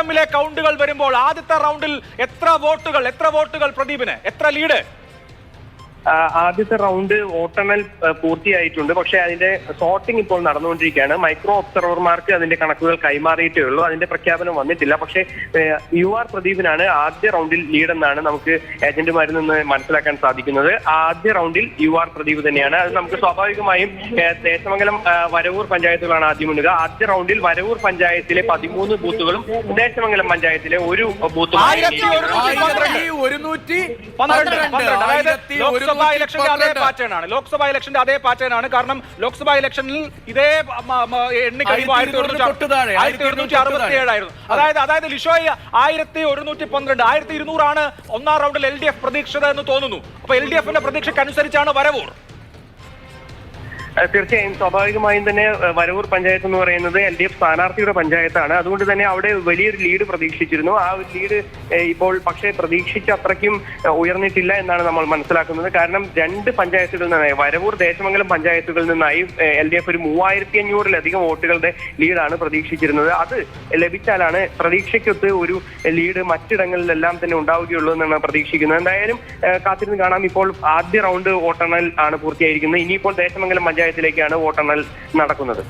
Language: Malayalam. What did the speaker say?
എമ്മിലെ കൗണ്ടുകൾ വരുമ്പോൾ ആദ്യത്തെ റൗണ്ടിൽ എത്ര വോട്ടുകൾ പ്രദീപിന്, എത്ര ലീഡ്? ആദ്യത്തെ റൗണ്ട് വോട്ടെണ്ണൽ പൂർത്തിയായിട്ടുണ്ട്. പക്ഷേ അതിന്റെ സോർട്ടിംഗ് ഇപ്പോൾ നടന്നുകൊണ്ടിരിക്കുകയാണ്. മൈക്രോ ഒബ്സർവർമാർക്ക് അതിന്റെ കണക്കുകൾ കൈമാറിയിട്ടേ ഉള്ളൂ. അതിന്റെ പ്രഖ്യാപനം വന്നിട്ടില്ല. പക്ഷേ UR പ്രദീപിനാണ് ആദ്യ റൗണ്ടിൽ ലീഡെന്നാണ് നമുക്ക് ഏജന്റുമാരിൽ നിന്ന് മനസ്സിലാക്കാൻ സാധിക്കുന്നത്. ആദ്യ റൗണ്ടിൽ UR പ്രദീപ് തന്നെയാണ്. അത് നമുക്ക് സ്വാഭാവികമായും ദേശമംഗലം വരവൂർ പഞ്ചായത്തുകളാണ് ആദ്യം ഉള്ളത്. ആദ്യ റൗണ്ടിൽ വരവൂർ പഞ്ചായത്തിലെ 13 ബൂത്തുകളും ദേശമംഗലം പഞ്ചായത്തിലെ ഒരു ബൂത്തും ലോക്സഭാ ഇലക്ഷന്റെ അതേ പാറ്റേൺ ആണ്. കാരണം ലോക്സഭാ ഇലക്ഷനിൽ ഇതേ എണ്ണി കഴിയുമ്പോൾ 1167 ആയിരുന്നു. അതായത് ലിഷോയ് 1112, 1200 ഒന്നാം റൗണ്ടിൽ LDF പ്രതീക്ഷിച്ചത് എന്ന് തോന്നുന്നു. അപ്പൊ LDFന്റെ പ്രതീക്ഷയ്ക്കനുസരിച്ചാണ് വരവൂർ. തീർച്ചയായും സ്വാഭാവികമായും തന്നെ വരവൂർ പഞ്ചായത്ത് എന്ന് പറയുന്നത് LDF സ്ഥാനാർത്ഥിയുടെ പഞ്ചായത്താണ്. അതുകൊണ്ട് തന്നെ അവിടെ വലിയൊരു ലീഡ് പ്രതീക്ഷിച്ചിരുന്നു. ആ ഒരു ലീഡ് ഇപ്പോൾ പക്ഷേ പ്രതീക്ഷിച്ച അത്രയ്ക്കും ഉയർന്നിട്ടില്ല എന്നാണ് നമ്മൾ മനസ്സിലാക്കുന്നത്. കാരണം 2 പഞ്ചായത്തുകളിൽ നിന്നായി, വരവൂർ ദേശമംഗലം പഞ്ചായത്തുകളിൽ നിന്നായി LDF ഒരു 3500-ലധികം വോട്ടുകളുടെ ലീഡാണ് പ്രതീക്ഷിച്ചിരുന്നത്. അത് ലഭിച്ചാലാണ് പ്രതീക്ഷയ്ക്കൊത്ത് ഒരു ലീഡ് മറ്റിടങ്ങളിലെല്ലാം തന്നെ ഉണ്ടാവുകയുള്ളൂ എന്നാണ് പ്രതീക്ഷിക്കുന്നത്. എന്തായാലും കാത്തിരുന്ന് കാണാം. ഇപ്പോൾ ആദ്യ റൗണ്ട് വോട്ടെണ്ണൽ ആണ് പൂർത്തിയായിരിക്കുന്നത്. ഇനിയിപ്പോൾ ദേശമംഗലം പഞ്ചായത്തിലേക്കാണ് വോട്ടെണ്ണൽ നടക്കുന്നത്.